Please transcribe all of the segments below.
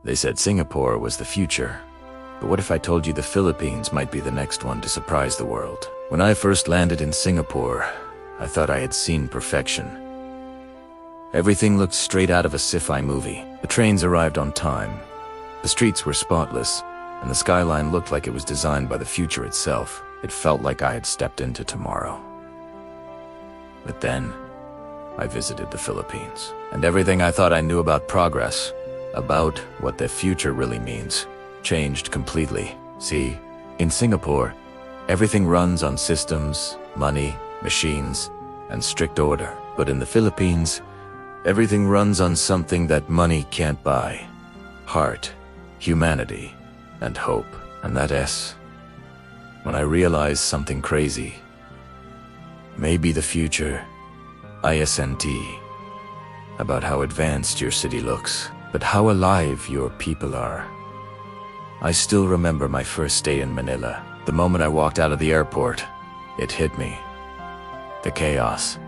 They said Singapore was the future. But what if I told you the Philippines might be the next one to surprise the world? When I first landed in Singapore, I thought I had seen perfection. Everything looked straight out of a sci-fi movie. The trains arrived on time. The streets were spotless, and the skyline looked like it was designed by the future itself. It felt like I had stepped into tomorrow. But then, I visited the Philippines, and everything I thought I knew about progress, about what the future really means, changed completely. See, in Singapore, everything runs on systems, money, machines, and strict order. But in the Philippines, everything runs on something that money can't buy: heart, humanity, and hope. And that S, when I realized something crazy. Maybe the future, ISNT, about how advanced your city looks, but how alive your people are. I still remember my first day in Manila. The moment I walked out of the airport, it hit me. The chaos,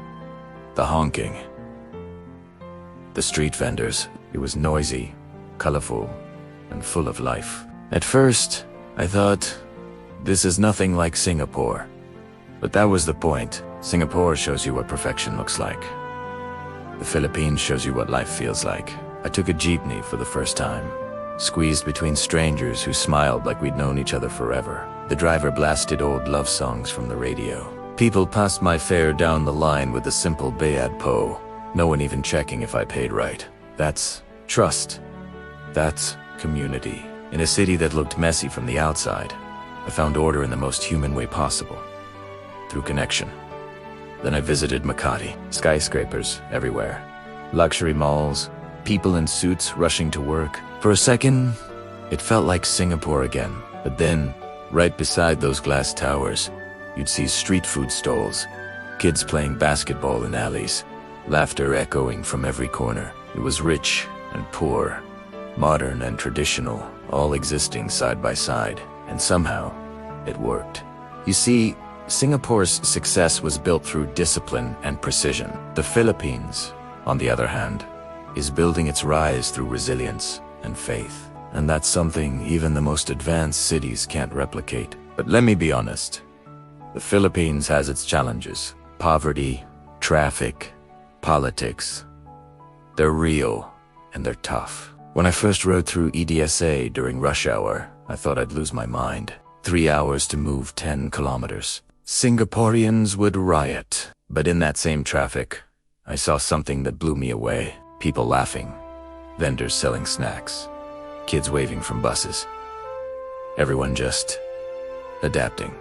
the honking, the street vendors. It was noisy, colorful, and full of life. At first, I thought, this is nothing like Singapore. But that was the point. Singapore shows you what perfection looks like. The Philippines shows you what life feels like. I took a jeepney for the first time, squeezed between strangers who smiled like we'd known each other forever. The driver blasted old love songs from the radio. People passed my fare down the line with a simple bayad po, no one even checking if I paid right. That's trust. That's community. In a city that looked messy from the outside, I found order in the most human way possible, through connection. Then I visited Makati. Skyscrapers everywhere, luxury malls, people in suits rushing to work. For a second, it felt like Singapore again. But then, right beside those glass towers, you'd see street food stalls, kids playing basketball in alleys, laughter echoing from every corner. It was rich and poor, modern and traditional, all existing side by side. And somehow, it worked. You see, Singapore's success was built through discipline and precision. The Philippines, on the other hand, is building its rise through resilience and faith. And that's something even the most advanced cities can't replicate. But let me be honest, the Philippines has its challenges. Poverty, traffic, politics. They're real and they're tough. When I first rode through EDSA during rush hour, I thought I'd lose my mind. 3 hours to move 10 kilometers. Singaporeans would riot. But in that same traffic, I saw something that blew me away. People laughing, vendors selling snacks, kids waving from buses. Everyone just adapting.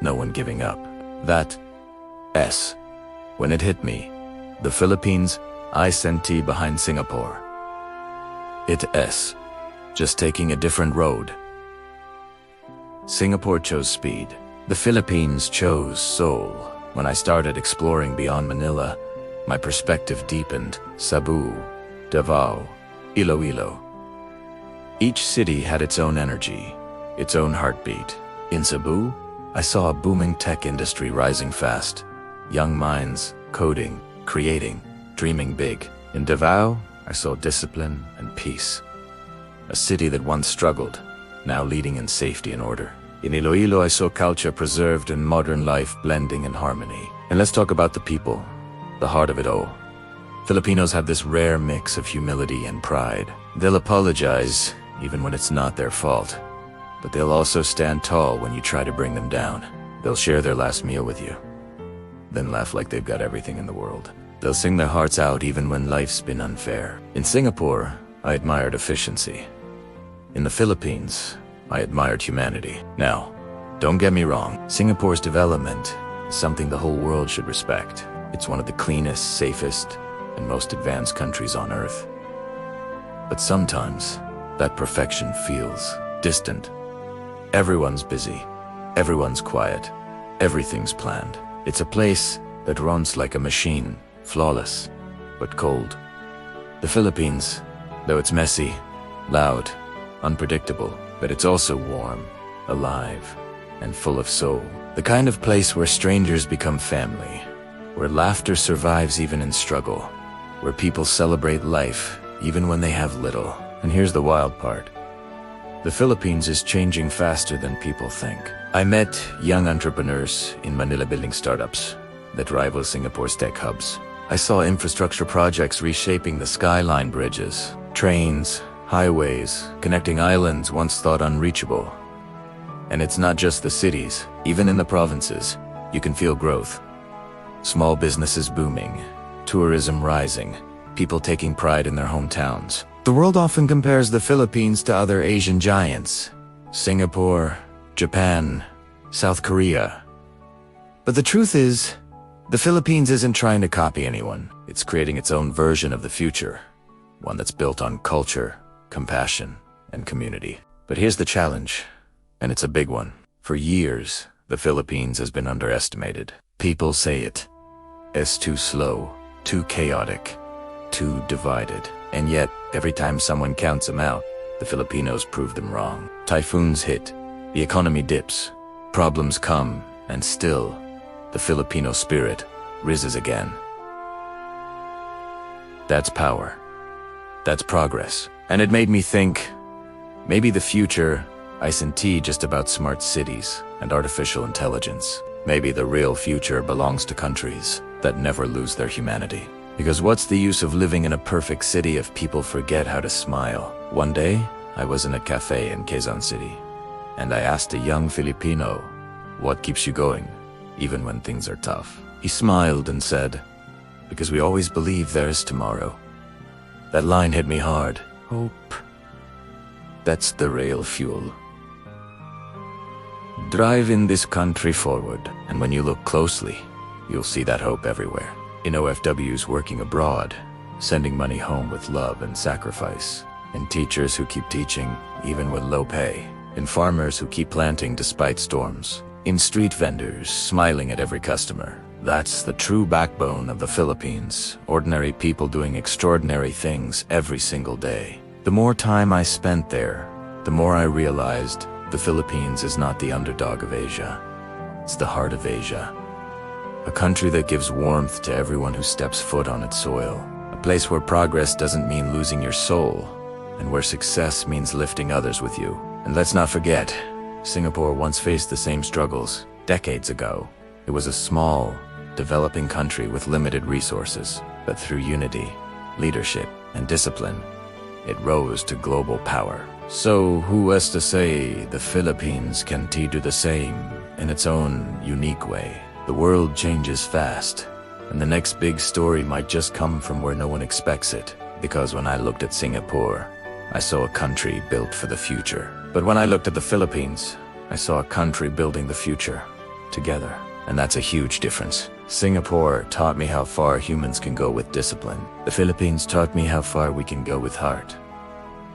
No one giving up. That S, when it hit me, the Philippines, I sent T behind Singapore. It S, just taking a different road. Singapore chose speed. The Philippines chose soul. When I started exploring beyond Manila, my perspective deepened. Cebu, Davao, Iloilo. Each city had its own energy, its own heartbeat. In Cebu, I saw a booming tech industry rising fast. Young minds, coding, creating, dreaming big. In Davao, I saw discipline and peace. A city that once struggled, now leading in safety and order. In Iloilo, I saw culture preserved and modern life blending in harmony. And let's talk about the people, the heart of it all. Filipinos have this rare mix of humility and pride. They'll apologize even when it's not their fault, but they'll also stand tall when you try to bring them down. They'll share their last meal with you, then laugh like they've got everything in the world. They'll sing their hearts out even when life's been unfair. In Singapore, I admired efficiency. In the Philippines, I admired humanity. Now, don't get me wrong, Singapore's development is something the whole world should respect. It's one of the cleanest, safest, and most advanced countries on Earth. But sometimes, that perfection feels distant. Everyone's busy, everyone's quiet, everything's planned. It's a place that runs like a machine, flawless, but cold. The Philippines, though it's messy, loud, unpredictable, but it's also warm, alive, and full of soul. The kind of place where strangers become family, where laughter survives even in struggle, where people celebrate life even when they have little. And here's the wild part. The Philippines is changing faster than people think. I met young entrepreneurs in Manila building startups that rival Singapore's tech hubs. I saw infrastructure projects reshaping the skyline, bridges, trains, highways, connecting islands once thought unreachable. And it's not just the cities. Even in the provinces, you can feel growth. Small businesses booming, tourism rising, people taking pride in their hometowns. The world often compares the Philippines to other Asian giants, Singapore, Japan, South Korea. But the truth is, the Philippines isn't trying to copy anyone. It's creating its own version of the future, one that's built on culture, compassion, and community. But here's the challenge, and it's a big one. For years, the Philippines has been underestimated. People say it's too slow, too chaotic, too divided. And yet, every time someone counts them out, the Filipinos prove them wrong. Typhoons hit, the economy dips, problems come, and still, the Filipino spirit rises again. That's power. That's progress. And it made me think, maybe the future isn't just about smart cities and artificial intelligence. Maybe the real future belongs to countries that never lose their humanity. Because what's the use of living in a perfect city if people forget how to smile? One day, I was in a cafe in Quezon City, and I asked a young Filipino, "What keeps you going, even when things are tough?" He smiled and said, "Because we always believe there is tomorrow." That line hit me hard. Hope. That's the real fuel. Drive in this country forward, and when you look closely, you'll see that hope everywhere. In OFWs working abroad, sending money home with love and sacrifice. In teachers who keep teaching, even with low pay. In farmers who keep planting despite storms. In street vendors, smiling at every customer. That's the true backbone of the Philippines. Ordinary people doing extraordinary things every single day. The more time I spent there, the more I realized the Philippines is not the underdog of Asia. It's the heart of Asia. A country that gives warmth to everyone who steps foot on its soil. A place where progress doesn't mean losing your soul, and where success means lifting others with you. And let's not forget, Singapore once faced the same struggles decades ago. It was a small, developing country with limited resources, but through unity, leadership, and discipline, it rose to global power. So who has to say the Philippines can't do the same in its own unique way? The world changes fast, and the next big story might just come from where no one expects it. Because when I looked at Singapore, I saw a country built for the future. But when I looked at the Philippines, I saw a country building the future together. And that's a huge difference. Singapore taught me how far humans can go with discipline. The Philippines taught me how far we can go with heart.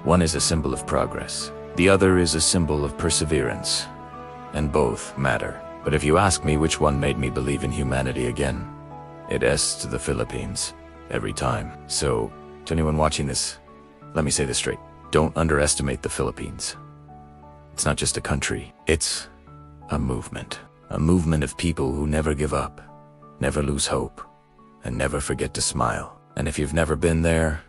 One is a symbol of progress. The other is a symbol of perseverance. And both matter. But if you ask me which one made me believe in humanity again, it's to the Philippines. Every time. So, to anyone watching this, let me say this straight. Don't underestimate the Philippines. It's not just a country. It's a movement. A movement of people who never give up, never lose hope, and never forget to smile. And if you've never been there,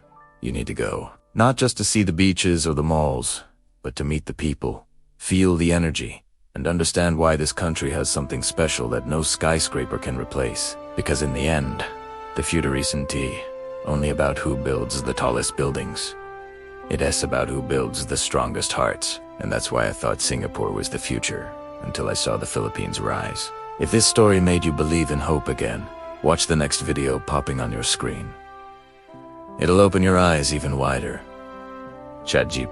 you need to go. Not just to see the beaches or the malls, but to meet the people, feel the energy, and understand why this country has something special that no skyscraper can replace. Because in the end, the future isn't only about who builds the tallest buildings. It is about who builds the strongest hearts. And that's why I thought Singapore was the future, until I saw the Philippines rise. If this story made you believe in hope again, watch the next video popping on your screen. It'll open your eyes even wider. ChatGPT